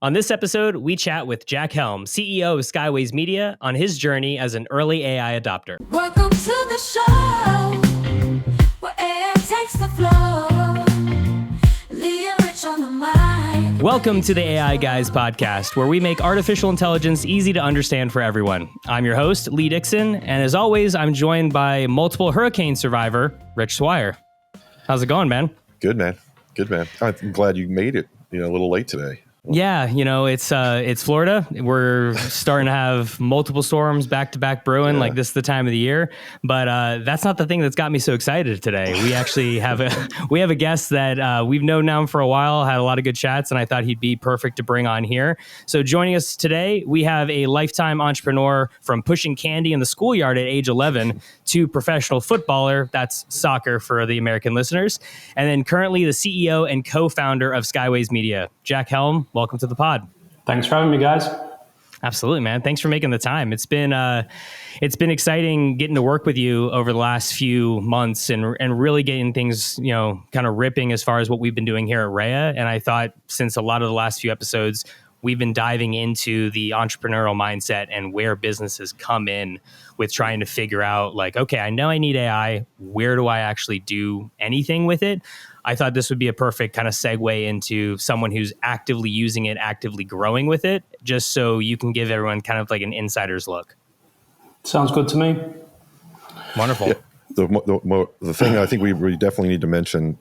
On this episode, we chat with Jack Helm, CEO of Skyways Media, on his journey as an early AI adopter. Welcome to the show, where AI takes the floor. Leah Rich on the mic. Welcome to the AI Guys podcast, where we make artificial intelligence easy to understand for everyone. I'm your host, Lee Dixon, and as always, I'm joined by multiple hurricane survivor, Rich Swire. How's it going, man? Good, man. Good, man. I'm glad you made it, a little late today. Yeah, it's Florida. We're starting to have multiple storms back to back brewing, like this is the time of the year. But that's not the thing that's got me so excited today. We actually have a guest that we've known now for a while, had a lot of good chats, and I thought he'd be perfect to bring on here. So joining us today, we have a lifetime entrepreneur from pushing candy in the schoolyard at age 11 to professional footballer. That's soccer for the American listeners. And then currently the CEO and co-founder of Skyways Media, Jack Helm. Welcome to the pod. Thanks for having me, guys. Absolutely, man. Thanks for making the time. It's been exciting getting to work with you over the last few months and really getting things, kind of ripping as far as what we've been doing here at Rhea. And I thought since a lot of the last few episodes, we've been diving into the entrepreneurial mindset and where businesses come in with trying to figure out like, okay, I know I need AI. Where do I actually do anything with it? I thought this would be a perfect kind of segue into someone who's actively using it, actively growing with it, just so you can give everyone kind of like an insider's look. Sounds good to me. Wonderful. Yeah. The thing I think we definitely need to mention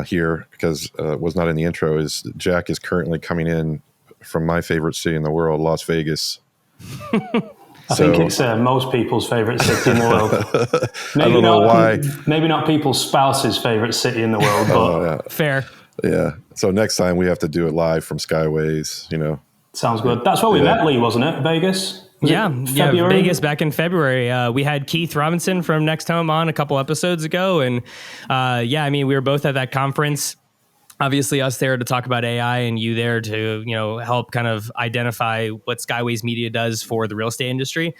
here, because it was not in the intro, is Jack is currently coming in from my favorite city in the world, Las Vegas. I think it's most people's favorite city in the world. I don't know why. Maybe not people's spouse's favorite city in the world, but fair. Yeah. So next time we have to do it live from Skyways, Sounds good. That's where we met, Lee, wasn't it? Vegas? Yeah, Vegas back in February. We had Keith Robinson from Next Home on a couple episodes ago. And we were both at that conference. Obviously, us there to talk about AI and you there to, help kind of identify what Skyways Media does for the real estate industry.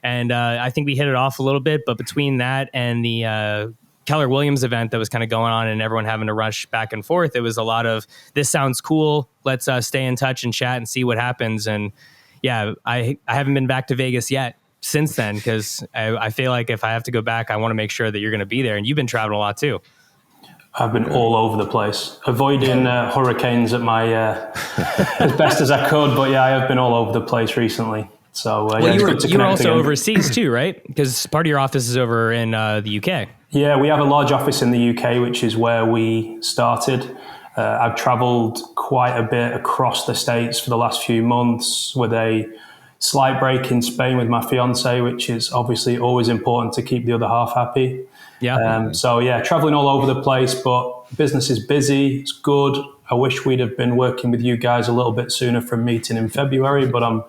And I think we hit it off a little bit, but between that and the Keller Williams event that was kind of going on and everyone having to rush back and forth, it was a lot of, this sounds cool. Let's stay in touch and chat and see what happens. And yeah, I haven't been back to Vegas yet since then, because I feel like if I have to go back, I want to make sure that you're going to be there. And you've been traveling a lot too. I've been all over the place, avoiding hurricanes at my as best as I could. But yeah, I have been all over the place recently. So you were also overseas too, right? Because part of your office is over in the UK. Yeah, we have a large office in the UK, which is where we started. I've traveled quite a bit across the States for the last few months with a slight break in Spain with my fiance, which is obviously always important to keep the other half happy. Yeah. Traveling all over the place, but business is busy. It's good. I wish we'd have been working with you guys a little bit sooner from meeting in February, but I'm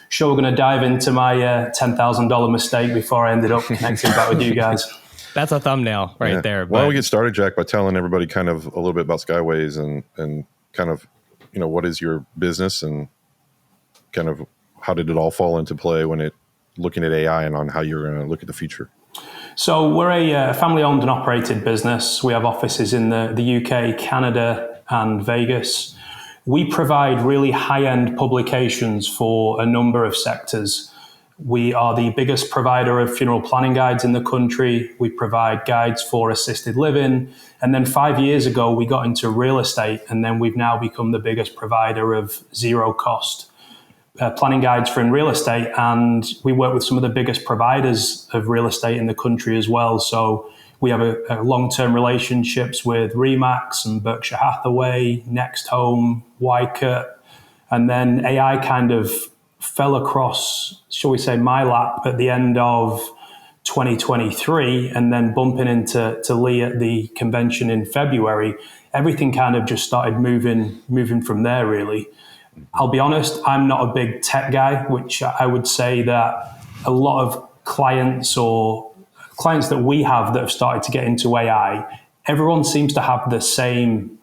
sure we're going to dive into my $10,000 mistake before I ended up connecting back with you guys. That's a thumbnail right there. Why don't we get started, Jack, by telling everybody kind of a little bit about Skyways and kind of, what is your business and kind of how did it all fall into play when looking at AI and on how you're going to look at the future? So we're a family-owned and operated business. We have offices in the UK, Canada, and Vegas. We provide really high-end publications for a number of sectors. We are the biggest provider of funeral planning guides in the country. We provide guides for assisted living. And then 5 years ago, we got into real estate, and then we've now become the biggest provider of zero-cost planning guides for in real estate, and we work with some of the biggest providers of real estate in the country as well. So we have a long-term relationships with Remax and Berkshire Hathaway, Next Home, Wycott, and then AI kind of fell across, shall we say, my lap at the end of 2023, and then bumping into Lee at the convention in February. Everything kind of just started moving from there, really. I'll be honest, I'm not a big tech guy, which I would say that a lot of clients that we have that have started to get into AI, everyone seems to have the same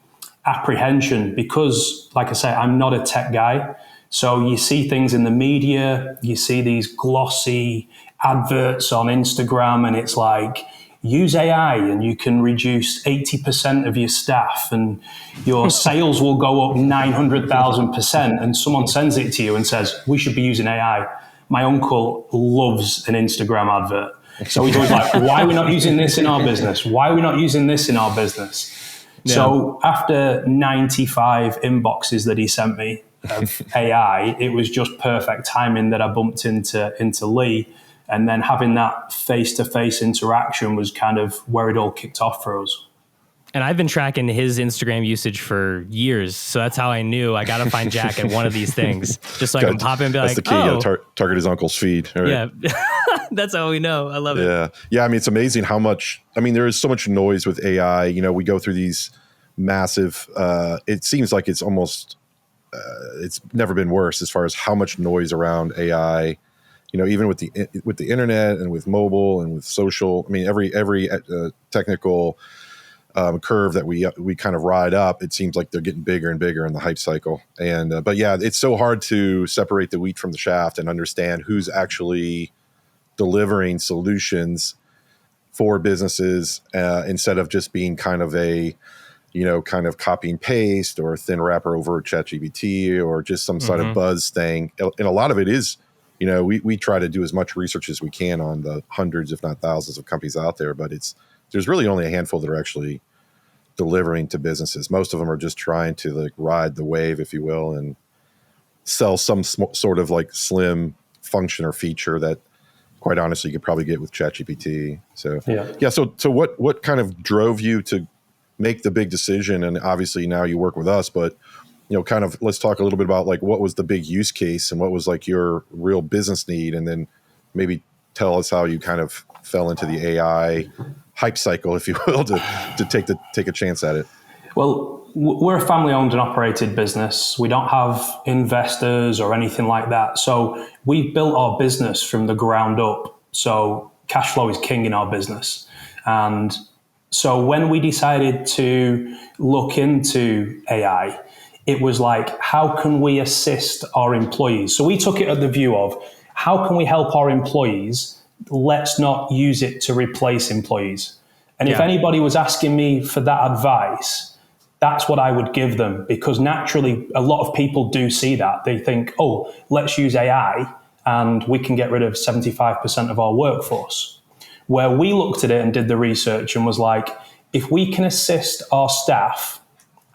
apprehension because, like I say, I'm not a tech guy. So you see things in the media, you see these glossy adverts on Instagram, and it's like, use AI and you can reduce 80% of your staff and your sales will go up 900,000%. And someone sends it to you and says, we should be using AI. My uncle loves an Instagram advert. So he's always like, why are we not using this in our business? Why are we not using this in our business? Yeah. So after 95 inboxes that he sent me of AI, it was just perfect timing that I bumped into Lee. And then having that face-to-face interaction was kind of where it all kicked off for us. And I've been tracking his Instagram usage for years. So that's how I knew I got to find Jack at one of these things. Just so I can pop in and be that's like, the key. You gotta target his uncle's feed. Right? Yeah. That's how we know. I love it. Yeah. Yeah. I mean, it's amazing how much, there is so much noise with AI. We go through these massive, it seems like it's almost, it's never been worse as far as how much noise around AI. Even with the internet and with mobile and with social, every technical curve that we kind of ride up, it seems like they're getting bigger and bigger in the hype cycle. And but yeah, it's so hard to separate the wheat from the chaff and understand who's actually delivering solutions for businesses instead of just being kind of a kind of copy and paste or a thin wrapper over ChatGPT or just some sort of buzz thing. And a lot of it is. We try to do as much research as we can on the hundreds, if not thousands of companies out there, but there's really only a handful that are actually delivering to businesses. Most of them are just trying to ride the wave, if you will, and sell some sort of slim function or feature that quite honestly you could probably get with ChatGPT. So yeah. So what kind of drove you to make the big decision? And obviously now you work with us, but kind of let's talk a little bit about what was the big use case and what was your real business need, and then maybe tell us how you kind of fell into the AI hype cycle, if you will, to take a chance at it. Well, we're a family-owned and operated business. We don't have investors or anything like that. So we built our business from the ground up. So cash flow is king in our business. And so when we decided to look into AI, it was how can we assist our employees? So we took it at the view of how can we help our employees? Let's not use it to replace employees. And if anybody was asking me for that advice, that's what I would give them, because naturally a lot of people do see that. They think, oh, let's use AI and we can get rid of 75% of our workforce. Where we looked at it and did the research and was if we can assist our staff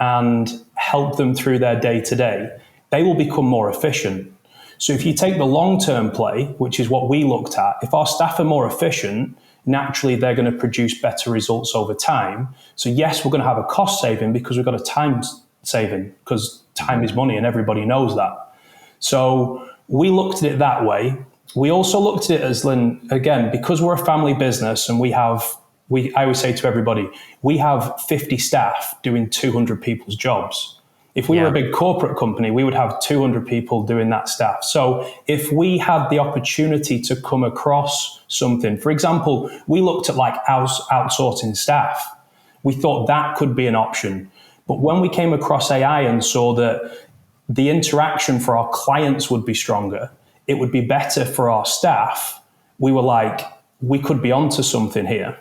and help them through their day-to-day, they will become more efficient. So if you take the long-term play, which is what we looked at, if our staff are more efficient, naturally they're going to produce better results over time. So yes, we're going to have a cost saving because we've got a time saving, because time is money and everybody knows that. So we looked at it that way. We also looked at it as, again, because we're a family business and I always say to everybody, we have 50 staff doing 200 people's jobs. If we were a big corporate company, we would have 200 people doing that staff. So if we had the opportunity to come across something, for example, we looked at outsourcing staff. We thought that could be an option. But when we came across AI and saw that the interaction for our clients would be stronger, it would be better for our staff, we were we could be onto something here.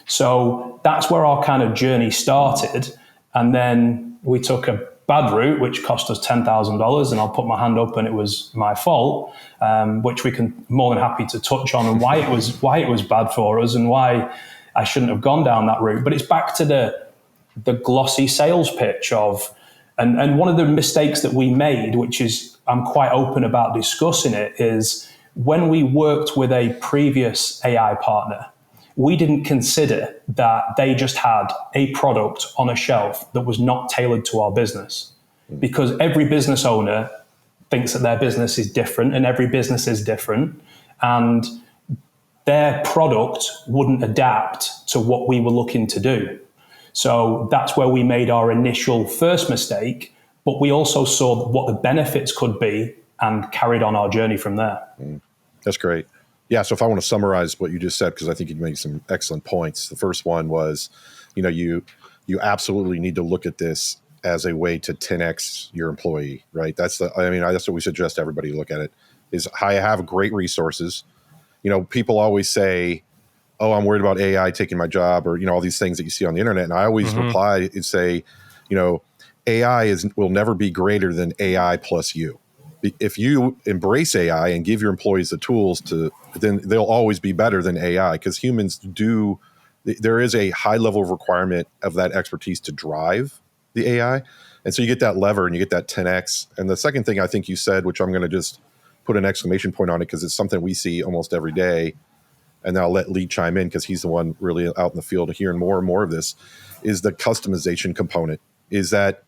So that's where our kind of journey started. And then we took a bad route, which cost us $10,000. And I'll put my hand up and it was my fault, which we can more than happy to touch on, and why it was bad for us and why I shouldn't have gone down that route. But it's back to the glossy sales pitch of, and one of the mistakes that we made, which is I'm quite open about discussing it, is when we worked with a previous AI partner, we didn't consider that they just had a product on a shelf that was not tailored to our business. Because every business owner thinks that their business is different and every business is different, and their product wouldn't adapt to what we were looking to do. So that's where we made our initial first mistake, but we also saw what the benefits could be and carried on our journey from there. That's great. Yeah. So if I want to summarize what you just said, because I think you made some excellent points. The first one was, you absolutely need to look at this as a way to 10x your employee, right? That's what we suggest everybody look at it, is I have great resources. People always say, oh, I'm worried about AI taking my job, or, all these things that you see on the internet. And I always reply and say, AI will never be greater than AI plus you. If you embrace AI and give your employees the tools then they'll always be better than AI, because humans there is a high level of requirement of that expertise to drive the AI. And so you get that lever and you get that 10X. And the second thing I think you said, which I'm going to just put an exclamation point on it because it's something we see almost every day, and then I'll let Lee chime in because he's the one really out in the field hearing more and more of this, is the customization component. Is that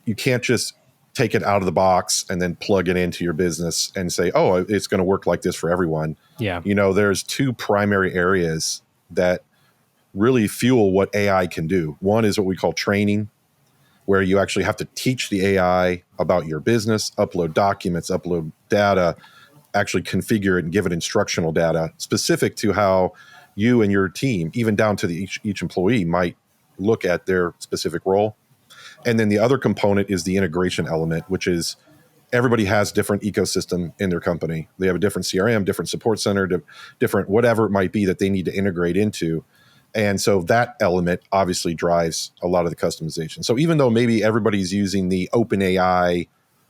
you can't just take it out of the box and then plug it into your business and say, oh, it's going to work like this for everyone. Yeah. There's two primary areas that really fuel what AI can do. One is what we call training, where you actually have to teach the AI about your business, upload documents, upload data, actually configure it and give it instructional data specific to how you and your team, even down to each employee, might look at their specific role. And then the other component is the integration element, which is everybody has different ecosystem in their company. They have a different CRM, different support center, different whatever it might be that they need to integrate into. And so that element obviously drives a lot of the customization. So even though maybe everybody's using the OpenAI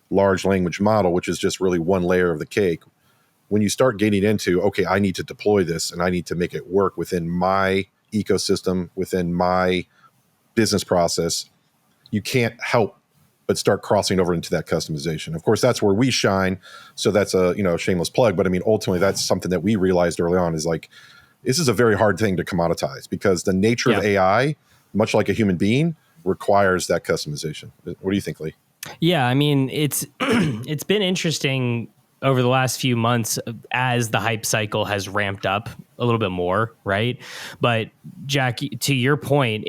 large language model, which is just really one layer of the cake, when you start getting into, okay, I need to deploy this and I need to make it work within my ecosystem, within my business process, you can't help but start crossing over into that customization. Of course, that's where we shine. So that's a shameless plug. But I mean, ultimately, that's something that we realized early on is like, this is a very hard thing to commoditize because the nature of AI, much like a human being, requires that customization. What do you think, Lee? Yeah, I mean, it's it's been interesting over the last few months as the hype cycle has ramped up a little bit more, right? But Jack, to your point,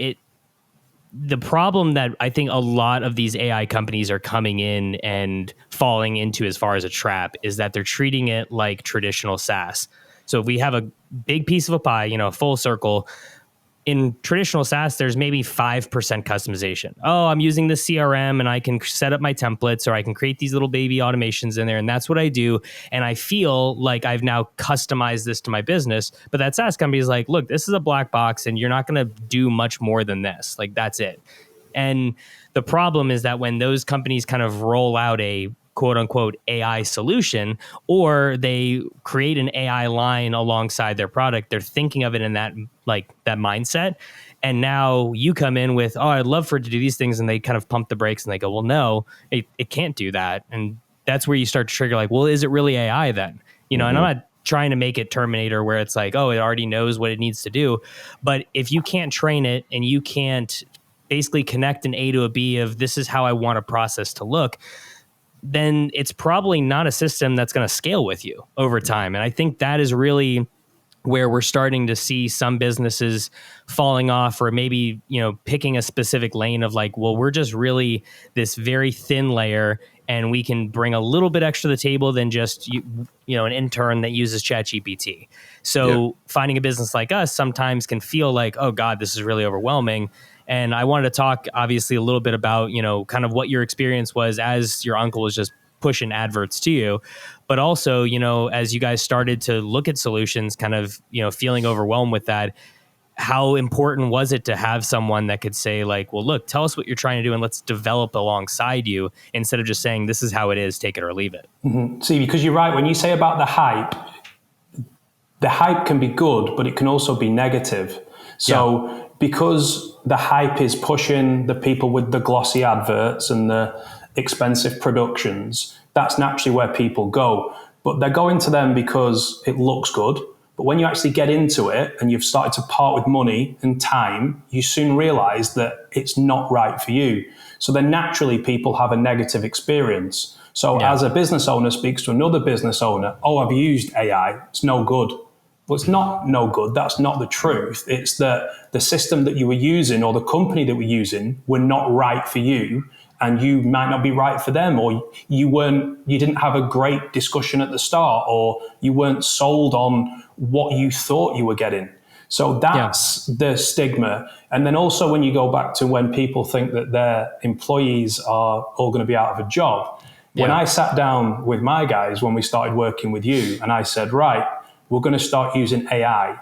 the problem that I think a lot of these AI companies are coming in and falling into as far as a trap is that they're treating it like traditional SaaS. So if we have a big piece of a pie, a full circle, in traditional SaaS, there's maybe 5% customization. Oh, I'm using the CRM and I can set up my templates, or I can create these little baby automations in there. And that's what I do. And I feel like I've now customized this to my business. But that SaaS company is like, look, this is a black box and you're not going to do much more than this. Like, that's it. And the problem is that when those companies kind of roll out a quote unquote AI solution, or they create an AI line alongside their product, they're thinking of it in that mindset. And now you come in with, oh, I'd love for it to do these things. And they kind of pump the brakes and they go, well, no, it can't do that. And that's where you start to trigger like, well, is it really AI then? And I'm not trying to make it Terminator where it's like, oh, it already knows what it needs to do. But if you can't train it and you can't basically connect an A to a B of this is how I want a process to look, then it's probably not a system that's going to scale with you over time. And I think that is really where we're starting to see some businesses falling off, or maybe, picking a specific lane of like, well, we're just really this very thin layer and we can bring a little bit extra to the table than just, an intern that uses ChatGPT. So finding a business like us sometimes can feel like, oh God, this is really overwhelming. And I wanted to talk obviously a little bit about, kind of what your experience was as your uncle was just pushing adverts to you, but also, as you guys started to look at solutions, kind of, feeling overwhelmed with that, how important was it to have someone that could say like, well, look, tell us what you're trying to do and let's develop alongside you instead of just saying, this is how it is, take it or leave it. Mm-hmm. See, because you're right, when you say about the hype can be good, but it can also be negative. So because the hype is pushing the people with the glossy adverts and the expensive productions, that's naturally where people go. But they're going to them because it looks good. But when you actually get into it and you've started to part with money and time, you soon realize that it's not right for you. So then naturally people have a negative experience. So as a business owner speaks to another business owner, oh, I've used AI, it's no good. Well, it's not no good. That's not the truth. It's that the system that you were using or the company that we're using were not right for you, and you might not be right for them, or you didn't have a great discussion at the start, or you weren't sold on what you thought you were getting. So that's the stigma. And then also when you go back to when people think that their employees are all going to be out of a job, when I sat down with my guys when we started working with you and I said, right, we're going to start using AI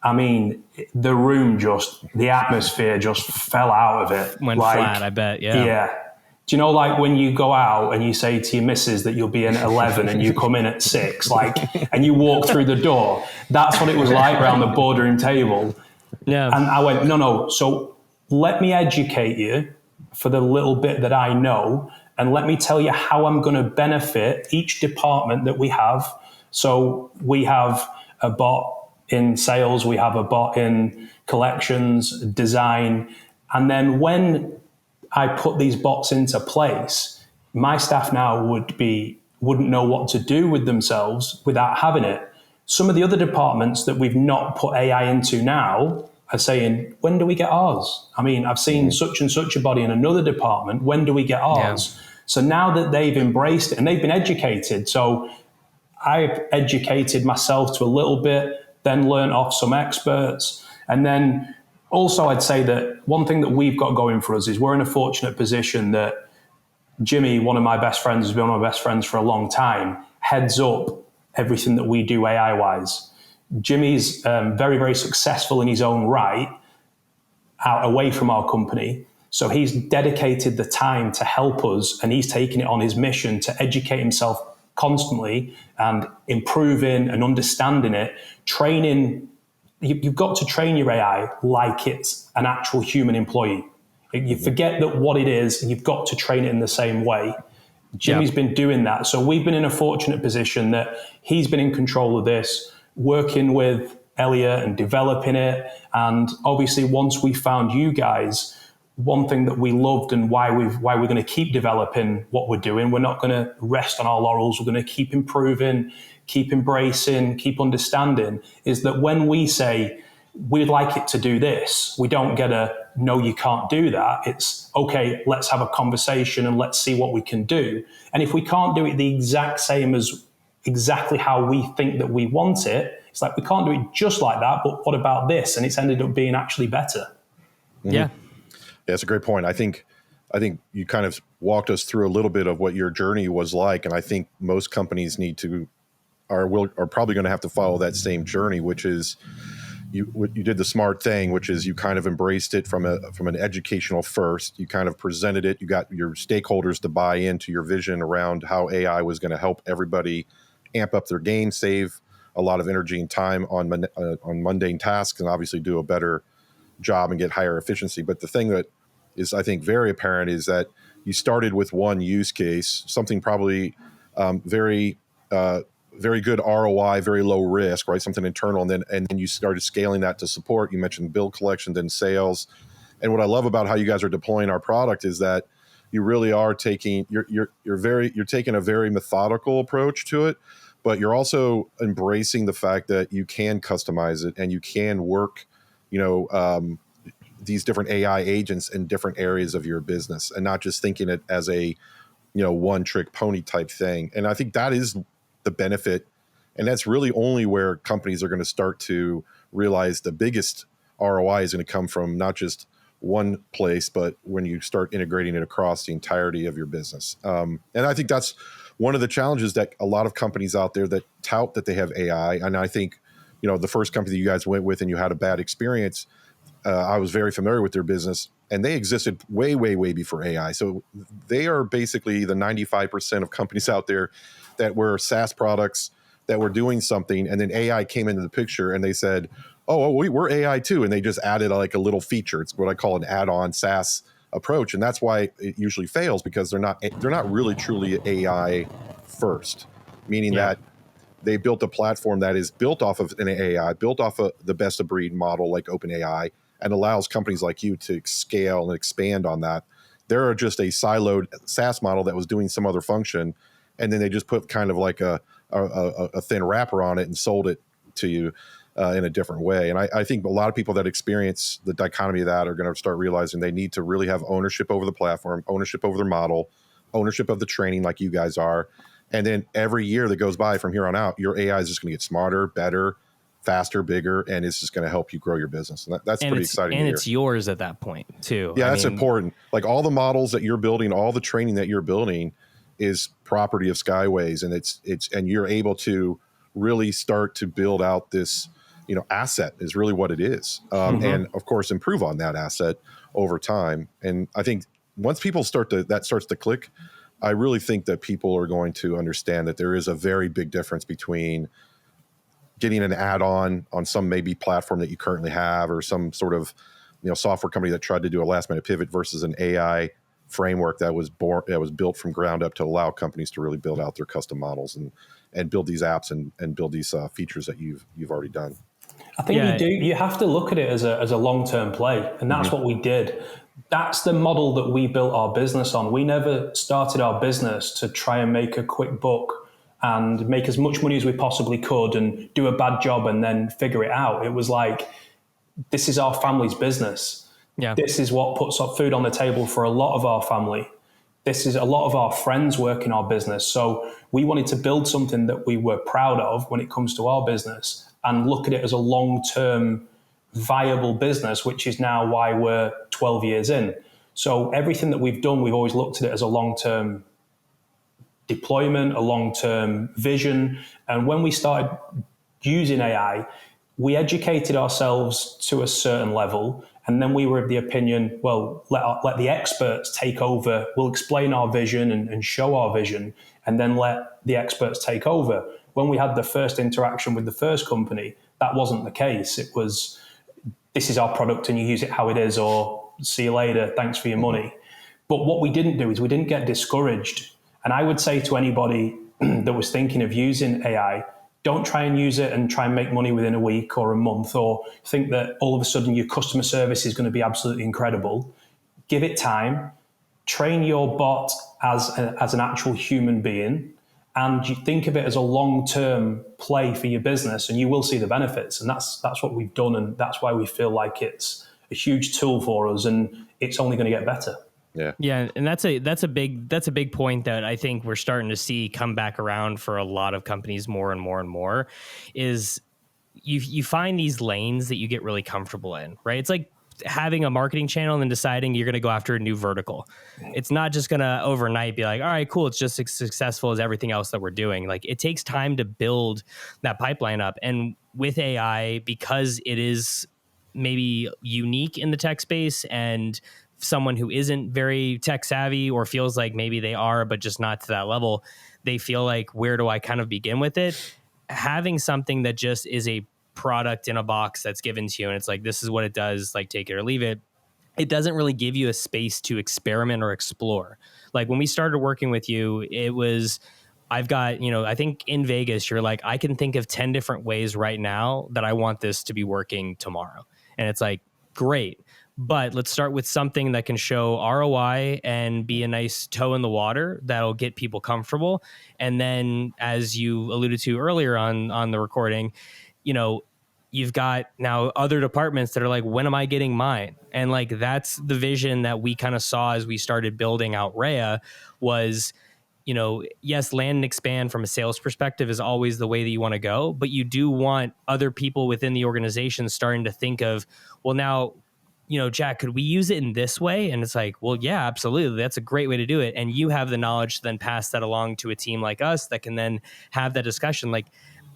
I mean, the atmosphere just fell out of it. Went flat, I bet. Yeah. Yeah. Do you know, like when you go out and you say to your missus that you'll be in at 11 and you come in at 6, and you walk through the door? That's what it was like around the boardroom table. Yeah. And I went, no. So let me educate you for the little bit that I know, and let me tell you how I'm going to benefit each department that we have. So we have a bot in sales, we have a bot in collections, design, and then when I put these bots into place, my staff now wouldn't know what to do with themselves without having it. Some of the other departments that we've not put AI into now are saying, when do we get ours? I mean, I've seen such and such a body in another department. When do we get ours? Yeah. So now that they've embraced it and they've been educated, so I've educated myself to a little bit, then learned off some experts. And then also I'd say that one thing that we've got going for us is we're in a fortunate position that Jimmy, one of my best friends, has been one of my best friends for a long time, heads up everything that we do AI-wise. Jimmy's very, very successful in his own right, away from our company. So he's dedicated the time to help us, and he's taken it on his mission to educate himself constantly and improving and understanding it, training. You've got to train your AI like it's an actual human employee. You forget that what it is, and you've got to train it in the same way. Jimmy's been doing that. So we've been in a fortunate position that he's been in control of this, working with Elliot and developing it. And obviously, once we found you guys, one thing that we loved and why we're going to keep developing what we're doing, we're not going to rest on our laurels. We're going to keep improving, keep embracing, keep understanding, is that when we say we'd like it to do this, we don't get a no, you can't do that. It's okay, let's have a conversation and let's see what we can do. And if we can't do it the exact same as exactly how we think that we want it, it's like we can't do it just like that, but what about this? And it's ended up being actually better. Mm-hmm. Yeah. Yeah, that's a great point. I think you kind of walked us through a little bit of what your journey was like, and I think most companies are probably going to have to follow that same journey, which is you did the smart thing, which is you kind of embraced it from an educational first. You kind of presented it. You got your stakeholders to buy into your vision around how AI was going to help everybody amp up their game, save a lot of energy and time on mundane tasks, and obviously do a better job and get higher efficiency. But the thing that is, I think, very apparent is that you started with one use case, something probably very good ROI, very low risk, right? Something internal, and then you started scaling that to support. You mentioned bill collection, then sales. And what I love about how you guys are deploying our product is that you really are taking you're taking a very methodical approach to it, but you're also embracing the fact that you can customize it and you can work, these different AI agents in different areas of your business, and not just thinking it as a, one trick pony type thing. And I think that is the benefit. And that's really only where companies are going to start to realize the biggest ROI is going to come from, not just one place, but when you start integrating it across the entirety of your business. And I think that's one of the challenges that a lot of companies out there that tout that they have AI. And I think, the first company that you guys went with and you had a bad experience, I was very familiar with their business, and they existed way, way, way before AI. So they are basically the 95% of companies out there that were SaaS products that were doing something, and then AI came into the picture and they said, oh, we're AI too. And they just added like a little feature. It's what I call an add-on SaaS approach. And that's why it usually fails, because they're not really truly AI first, meaning that they built a platform that is built off of an AI, built off of the best of breed model like OpenAI, and allows companies like you to scale and expand on that. They're just a siloed SaaS model that was doing some other function, and then they just put kind of like a thin wrapper on it and sold it to you in a different way. And I think a lot of people that experience the dichotomy of that are going to start realizing they need to really have ownership over the platform, ownership over their model, ownership of the training like you guys are. And then every year that goes by from here on out, your AI is just going to get smarter, better, faster, bigger, and it's just going to help you grow your business. And that's pretty exciting. And it's yours at that point too. Yeah, that's important. Like all the models that you're building, all the training that you're building is property of Skyways, and it's and you're able to really start to build out this asset is really what it is. And of course, improve on that asset over time. And I think once people that starts to click, I really think that people are going to understand that there is a very big difference between getting an add-on on some maybe platform that you currently have, or some sort of software company that tried to do a last-minute pivot, versus an AI framework that was built from ground up to allow companies to really build out their custom models and build these apps and build these features that you've already done. I think you have to look at it as a long-term play, and that's what we did. That's the model that we built our business on. We never started our business to try and make a quick buck and make as much money as we possibly could and do a bad job and then figure it out. It was like, this is our family's business. Yeah. This is what puts our food on the table for a lot of our family. This is a lot of our friends work in our business. So we wanted to build something that we were proud of when it comes to our business and look at it as a long-term viable business, which is now why we're 12 years in. So everything that we've done, we've always looked at it as a long-term deployment, a long-term vision. And when we started using AI, we educated ourselves to a certain level. And then we were of the opinion, well, let the experts take over. We'll explain our vision and show our vision, and then let the experts take over. When we had the first interaction with the first company, that wasn't the case. It was, this is our product and you use it how it is, or see you later, thanks for your money. But what we didn't do is we didn't get discouraged. And I would say to anybody that was thinking of using AI, don't try and use it and try and make money within a week or a month, or think that all of a sudden your customer service is going to be absolutely incredible. Give it time, train your bot as an actual human being, and you think of it as a long-term play for your business, and you will see the benefits. And that's what we've done, and that's why we feel like it's a huge tool for us, and it's only going to get better. Yeah, and that's a big point that I think we're starting to see come back around for a lot of companies more and more and more. Is you find these lanes that you get really comfortable in, right? It's like having a marketing channel and then deciding you're going to go after a new vertical. It's not just going to overnight be like, all right, cool, it's just as successful as everything else that we're doing. Like, it takes time to build that pipeline up. And with AI, because it is maybe unique in the tech space, and someone who isn't very tech savvy or feels like maybe they are, but just not to that level, they feel like, where do I kind of begin with it? Having something that just is a product in a box that's given to you, and it's like, this is what it does, like, take it or leave it. It doesn't really give you a space to experiment or explore. Like, when we started working with you, it was, I've got, I think in Vegas, you're like, I can think of 10 different ways right now that I want this to be working tomorrow. And it's like, great. But let's start with something that can show ROI and be a nice toe in the water that'll get people comfortable. And then, as you alluded to earlier on the recording, you've got now other departments that are like, when am I getting mine? And like, that's the vision that we kind of saw as we started building out Rhea was, yes, land and expand from a sales perspective is always the way that you want to go, but you do want other people within the organization starting to think of, well, now, Jack, could we use it in this way? And it's like, well, yeah, absolutely. That's a great way to do it. And you have the knowledge to then pass that along to a team like us that can then have that discussion. Like,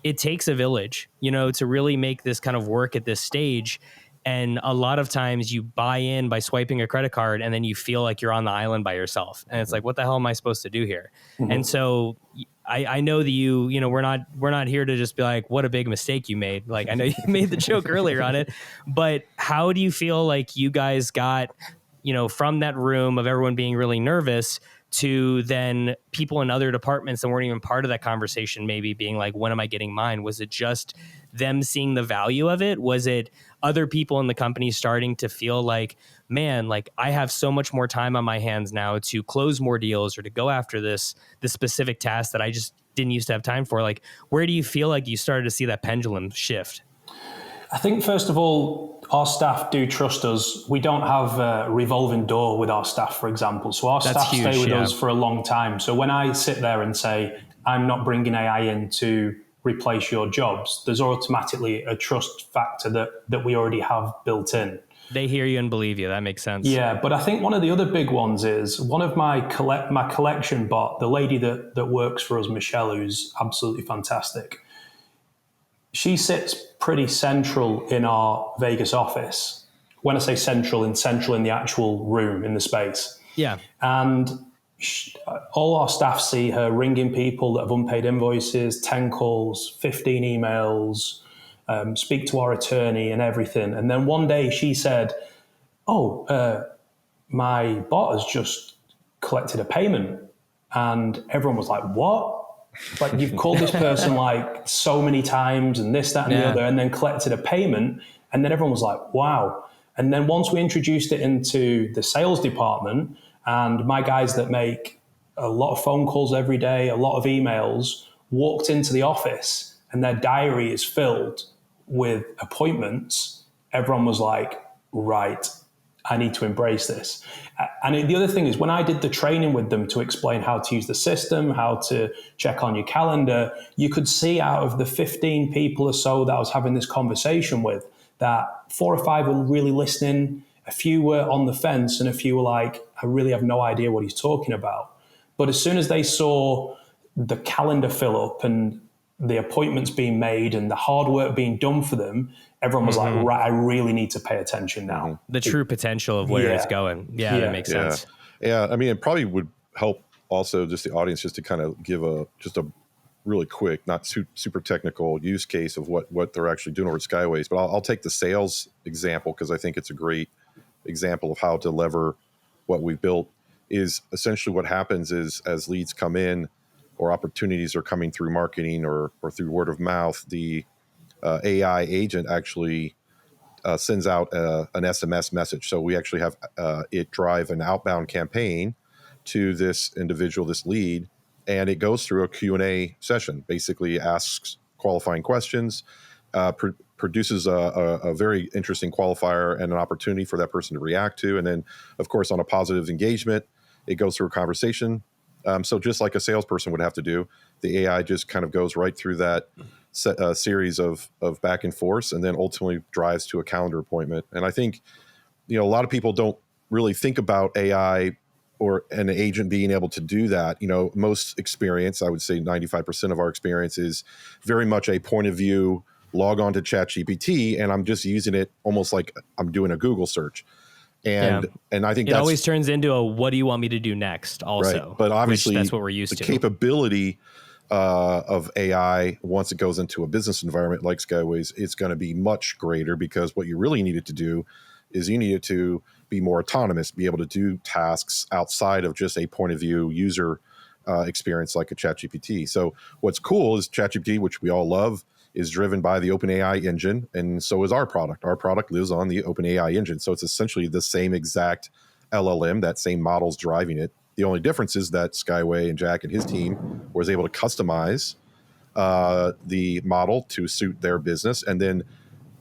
it takes a village, to really make this kind of work at this stage. And a lot of times you buy in by swiping a credit card, and then you feel like you're on the island by yourself. And it's like, what the hell am I supposed to do here? Mm-hmm. And so I know that we're not here to just be like, what a big mistake you made. Like, I know you made the joke earlier on it, but how do you feel like you guys got, from that room of everyone being really nervous to then people in other departments that weren't even part of that conversation maybe being like, when am I getting mine? Was it just them seeing the value of it? Was it other people in the company starting to feel like, man, like, I have so much more time on my hands now to close more deals or to go after this specific task that I just didn't used to have time for? Like, where do you feel like you started to see that pendulum shift? I think, first of all, our staff do trust us. We don't have a revolving door with our staff, for example. So our staff stay with us for a long time. So when I sit there and say, I'm not bringing AI in to replace your jobs, there's automatically a trust factor that we already have built in. They hear you and believe you. That makes sense. Yeah, but I think one of the other big ones is one of my collection bot, the lady that works for us, Michelle, who's absolutely fantastic. she sits pretty central in our Vegas office. When I say central in the actual room, in the space. Yeah. And all our staff see her ringing people that have unpaid invoices, 10 calls, 15 emails, speak to our attorney and everything. And then one day she said, my bot has just collected a payment. And everyone was like, what? Like, you've called this person like so many times and this, that, and the other, and then collected a payment. And then everyone was like, wow. And then once we introduced it into the sales department, and my guys that make a lot of phone calls every day, a lot of emails, walked into the office and their diary is filled with appointments, everyone was like, right, I need to embrace this. And the other thing is, when I did the training with them to explain how to use the system, how to check on your calendar, you could see out of the 15 people or so that I was having this conversation with, that 4 or 5 were really listening, a few were on the fence, and a few were like, I really have no idea what he's talking about. But as soon as they saw the calendar fill up and the appointments being made and the hard work being done for them, everyone was like, right, I really need to pay attention now. The true potential of where it's going. Yeah, that makes sense. Yeah, I mean, it probably would help also just the audience just to kind of give a really quick, not super technical use case of what they're actually doing over at Skyways. But I'll take the sales example because I think it's a great example of how to lever what we've built. Is essentially what happens is, as leads come in or opportunities are coming through marketing or through word of mouth, the AI agent actually sends out an SMS message. So we actually have it drive an outbound campaign to this individual, this lead, and it goes through a Q&A session, basically asks qualifying questions, produces a very interesting qualifier and an opportunity for that person to react to. And then, of course, on a positive engagement, it goes through a conversation. So just like a salesperson would have to do, the AI just kind of goes right through that series of back and forth, and then ultimately drives to a calendar appointment. And I think, a lot of people don't really think about AI or an agent being able to do that. Most experience, I would say 95% of our experience, is very much a point of view, log on to ChatGPT, and I'm just using it almost like I'm doing a Google search. And I think it always turns into a, what do you want me to do next? Also, right. But obviously that's what we're used to. The capability of AI, once it goes into a business environment like Skyways, it's going to be much greater, because what you really needed to do is you needed to be more autonomous, be able to do tasks outside of just a point of view user experience like a ChatGPT. So what's cool is ChatGPT, which we all love, is driven by the OpenAI engine, and so is our product. Our product lives on the OpenAI engine. So it's essentially the same exact LLM, that same model's driving it. The only difference is that Skyway and Jack and his team was able to customize the model to suit their business,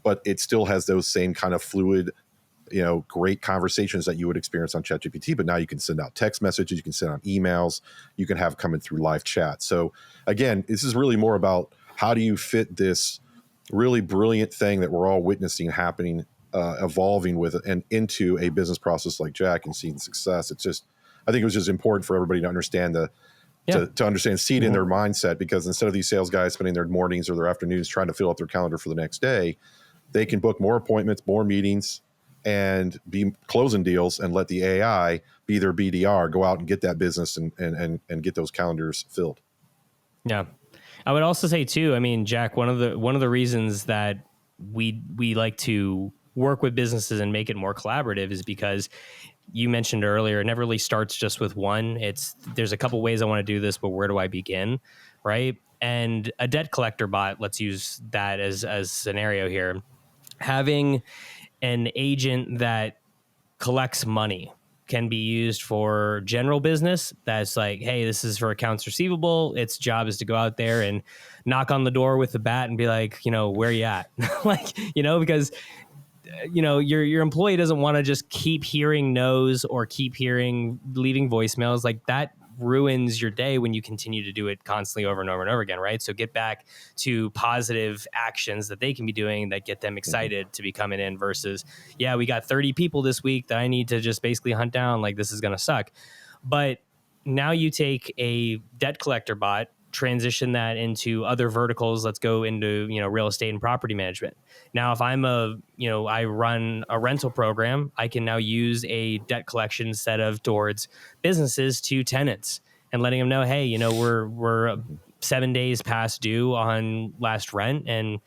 but it still has those same kind of fluid, great conversations that you would experience on ChatGPT. But now you can send out text messages, you can send out emails, you can have coming through live chat. So again, this is really more about how do you fit this really brilliant thing that we're all witnessing happening, evolving with and into a business process like Jack and seeing success. It's just, I think it was just important for everybody to understand to understand, see it in their mindset, because instead of these sales guys spending their mornings or their afternoons trying to fill up their calendar for the next day, they can book more appointments, more meetings, and be closing deals, and let the AI be their BDR, go out and get that business and get those calendars filled. Yeah. I would also say too, I mean, Jack, one of the reasons that we like to work with businesses and make it more collaborative is because you mentioned earlier, it never really starts just with one. There's a couple ways I want to do this, but where do I begin? Right. And a debt collector bot, let's use that as scenario here. Having an agent that collects money can be used for general business. That's like, hey, this is for accounts receivable. Its job is to go out there and knock on the door with the bat and be like, where you at? Because your employee doesn't want to just keep hearing no's or keep leaving voicemails. Like, that ruins your day when you continue to do it constantly over and over and over again, right? So get back to positive actions that they can be doing that get them excited to be coming in versus, we got 30 people this week that I need to just basically hunt down. Like, this is going to suck. But now you take a debt collector bot transition that into other verticals. Let's go into, real estate and property management. Now, if I run a rental program, I can now use a debt collection incentive towards businesses to tenants and letting them know, hey, we're 7 days past due on last rent. And,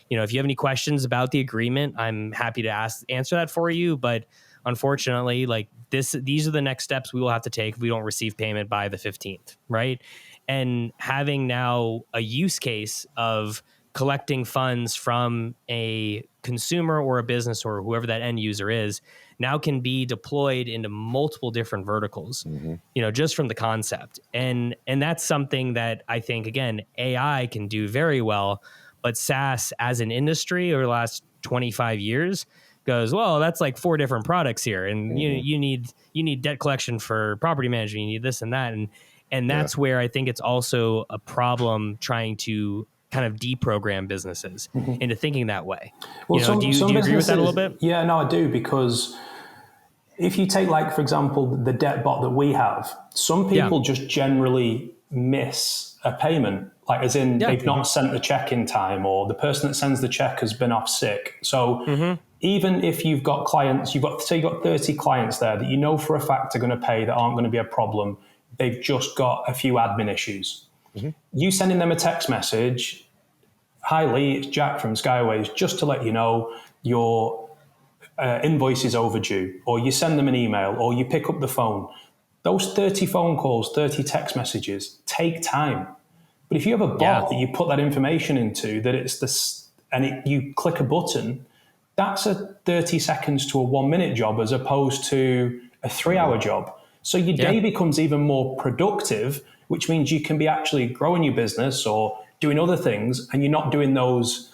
if you have any questions about the agreement, I'm happy to answer that for you. But unfortunately, these are the next steps we will have to take if we don't receive payment by the 15th. Right. And having now a use case of collecting funds from a consumer or a business or whoever that end user is now can be deployed into multiple different verticals, just from the concept. And that's something that I think, again, AI can do very well, but SaaS as an industry over the last 25 years goes, well, that's like 4 different products here. And you need debt collection for property management. You need this and that. And that's where I think it's also a problem trying to kind of deprogram businesses into thinking that way. Well, do you agree with that a little bit? Yeah, no, I do, because if you take, for example, the debt bot that we have, some people just generally miss a payment, as in they've not sent the check in time, or the person that sends the check has been off sick. So even if you've got clients, you've got 30 clients there that you know for a fact are going to pay, that aren't going to be a problem, they've just got a few admin issues. You sending them a text message, hi Lee, it's Jack from Skyways, just to let you know your invoice is overdue, or you send them an email, or you pick up the phone. Those 30 phone calls, 30 text messages take time. But if you have a bot that you put that information into, that it's this, and you click a button, that's a 30 seconds to a 1 minute job as opposed to a 3-hour job. So your day becomes even more productive, which means you can be actually growing your business or doing other things, and you're not doing those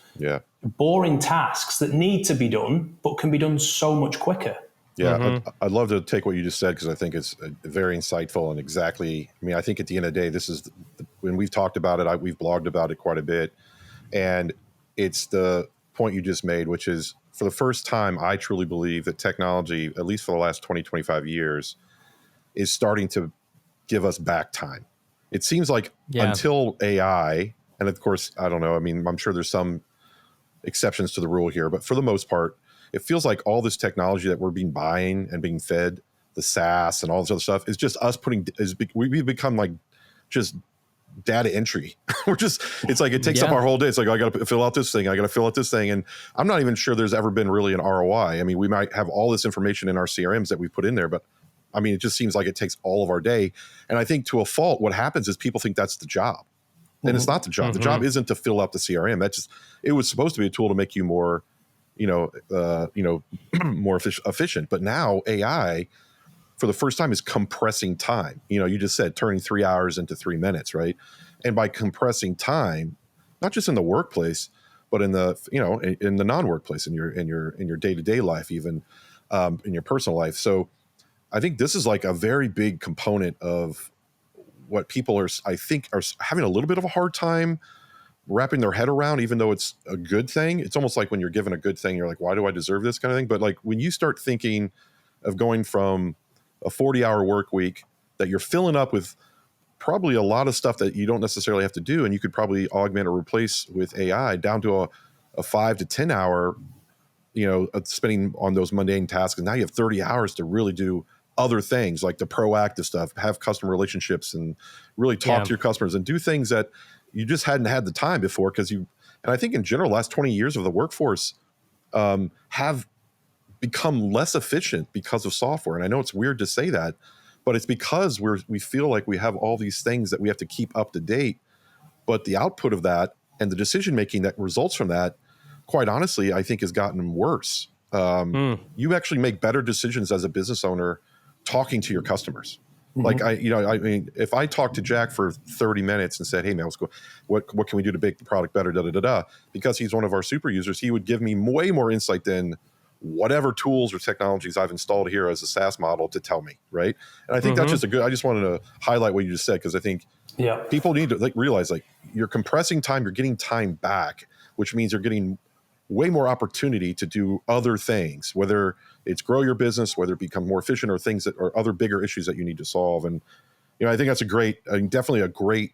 boring tasks that need to be done, but can be done so much quicker. Yeah, I'd love to take what you just said, because I think it's very insightful and exactly. I mean, I think at the end of the day, this is when we've talked about it, we've blogged about it quite a bit, and it's the point you just made, which is, for the first time, I truly believe that technology, at least for the last 20, 25 years, is starting to give us back time. It seems like until AI, and of course, I don't know, I mean, I'm sure there's some exceptions to the rule here, but for the most part, it feels like all this technology that we're buying and being fed, the SaaS and all this other stuff, is just us we've become like just data entry. It's like it takes up our whole day. It's like, I got to fill out this thing, I got to fill out this thing. And I'm not even sure there's ever been really an ROI. I mean, we might have all this information in our CRMs that we put in there, but I mean, it just seems like it takes all of our day. And I think to a fault, what happens is people think that's the job. And it's not the job. The job isn't to fill up the CRM. It was supposed to be a tool to make you more, more efficient. But now AI, for the first time, is compressing time. You just said turning 3 hours into 3 minutes, right? And by compressing time, not just in the workplace, but in the in the non-workplace, in your day-to-day life, even in your personal life. So I think this is like a very big component of what people are having a little bit of a hard time wrapping their head around, even though it's a good thing. It's almost like when you're given a good thing, you're like, why do I deserve this kind of thing? But like when you start thinking of going from a 40-hour work week that you're filling up with probably a lot of stuff that you don't necessarily have to do, and you could probably augment or replace with AI, down to a 5 to 10 hour, spending on those mundane tasks. And now you have 30 hours to really do other things, like the proactive stuff, have customer relationships, and really talk to your customers and do things that you just hadn't had the time before. And I think in general, the last 20 years of the workforce have become less efficient because of software. And I know it's weird to say that, but it's because we feel like we have all these things that we have to keep up to date. But the output of that and the decision-making that results from that, quite honestly, I think has gotten worse. You actually make better decisions as a business owner talking to your customers. Like I mean, if I talked to Jack for 30 minutes and said, "Hey man, let's go. What can we do to make the product better?" Because he's one of our super users, he would give me way more insight than whatever tools or technologies I've installed here as a SaaS model to tell me, right? And I think that's just I just wanted to highlight what you just said, because I think people need to realize you're compressing time, you're getting time back, which means you're getting way more opportunity to do other things, whether it's grow your business, whether it become more efficient, or things that are other bigger issues that you need to solve. And, I think that's definitely a great,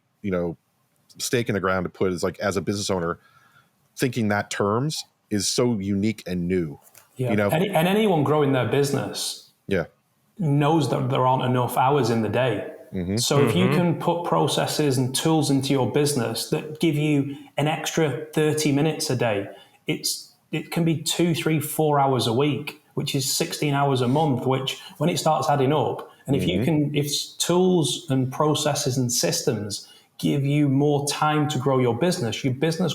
stake in the ground to put is like, as a business owner, thinking that terms is so unique and new. Yeah. You know, And anyone growing their business yeah, knows that there aren't enough hours in the day. So if you can put processes and tools into your business that give you an extra 30 minutes a day, it can be 2, 3, 4 hours a week, which is 16 hours a month, which when it starts adding up, and if tools and processes and systems give you more time to grow your business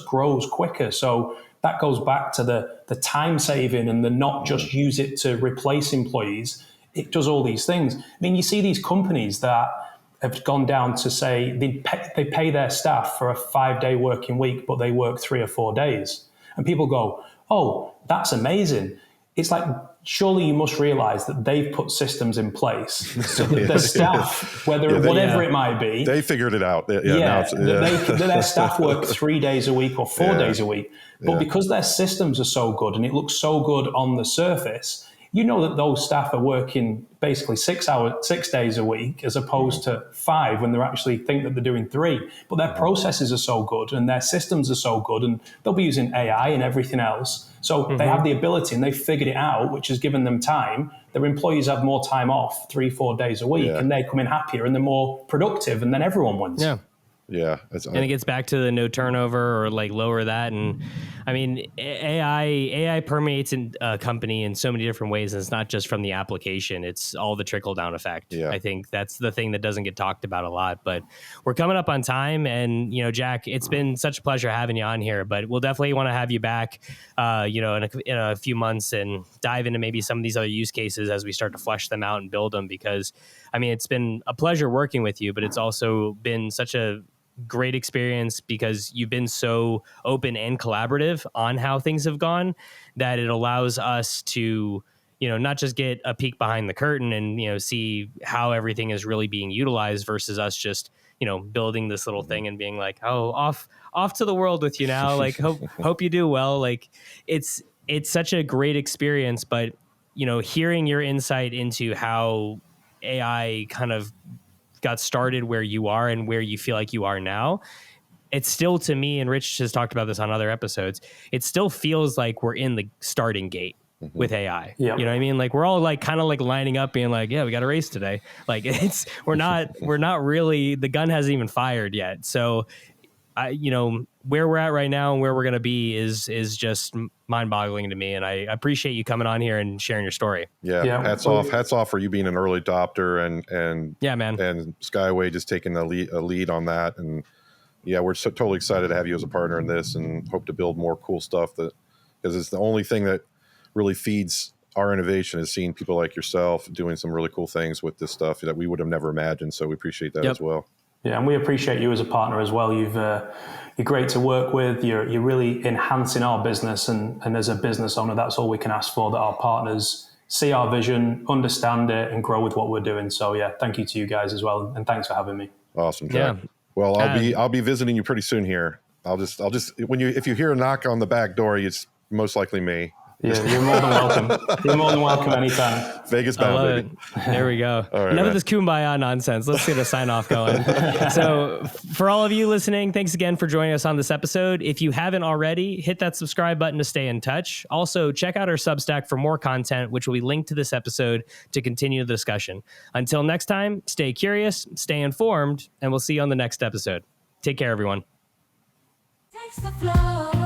grows quicker. So that goes back to the time saving and the not just use it to replace employees. It does all these things. I mean, you see these companies that have gone down to say they pay their staff for a 5-day working week, but they work 3 or 4 days. And people go, oh, that's amazing. It's like, surely you must realize that they've put systems in place so that their staff, whatever it might be, they figured it out. Their staff work 3 days a week or 4 days a week. But because their systems are so good and it looks so good on the surface, you know that those staff are working basically 6 days a week as opposed to 5 when they actually think that they're doing 3. But their processes are so good and their systems are so good, and they'll be using AI and everything else. So they have the ability and they've figured it out, which has given them time. Their employees have more time off 3-4 days a week, and they come in happier and they're more productive, and then everyone wins. Yeah. Yeah. And it gets back to the no turnover or like lower that. And I mean, AI permeates in a company in so many different ways. And it's not just from the application. It's all the trickle down effect. Yeah. I think that's the thing that doesn't get talked about a lot, but we're coming up on time. And, you know, Jack, it's been such a pleasure having you on here, but we'll definitely want to have you back, you know, in a few months and dive into maybe some of these other use cases as we start to flesh them out and build them. Because I mean, it's been a pleasure working with you, but it's also been such a great experience because you've been so open and collaborative on how things have gone that it allows us to, you know, not just get a peek behind the curtain and, you know, see how everything is really being utilized versus us just, you know, building this little thing and being like, oh, off to the world with you now. Like, hope you do well. Like it's such a great experience, but, you know, hearing your insight into how AI kind of got started where you are and where you feel like you are now, it's still, to me, and Rich has talked about this on other episodes, it still feels like we're in the starting gate with AI. Yeah. You know what I mean? Like we're all like kind of like lining up being like, yeah, we got a race today. Like we're not really, the gun hasn't even fired yet. So you know, where we're at right now and where we're going to be is just mind boggling to me. And I appreciate you coming on here and sharing your story. Yeah. Hats off for you being an early adopter and yeah, man. And Skyway just taking a lead on that. And yeah, we're so totally excited to have you as a partner in this and hope to build more cool stuff because it's the only thing that really feeds our innovation is seeing people like yourself doing some really cool things with this stuff that we would have never imagined. So we appreciate that as well. Yeah, and we appreciate you as a partner as well. You're great to work with. You're really enhancing our business, and as a business owner, that's all we can ask for, that our partners see our vision, understand it, and grow with what we're doing. So yeah, thank you to you guys as well, and thanks for having me. Awesome, Jack. Yeah. Well, I'll be visiting you pretty soon here. I'll just if you hear a knock on the back door, it's most likely me. Yeah, you're more than welcome. You're more than welcome anytime. Vegas bound, baby. There we go. All right, enough of this kumbaya nonsense. Let's get a sign off going. So for all of you listening, thanks again for joining us on this episode. If you haven't already, hit that subscribe button to stay in touch. Also, check out our Substack for more content, which will be linked to this episode to continue the discussion. Until next time, stay curious, stay informed, and we'll see you on the next episode. Take care, everyone. Takes the flow.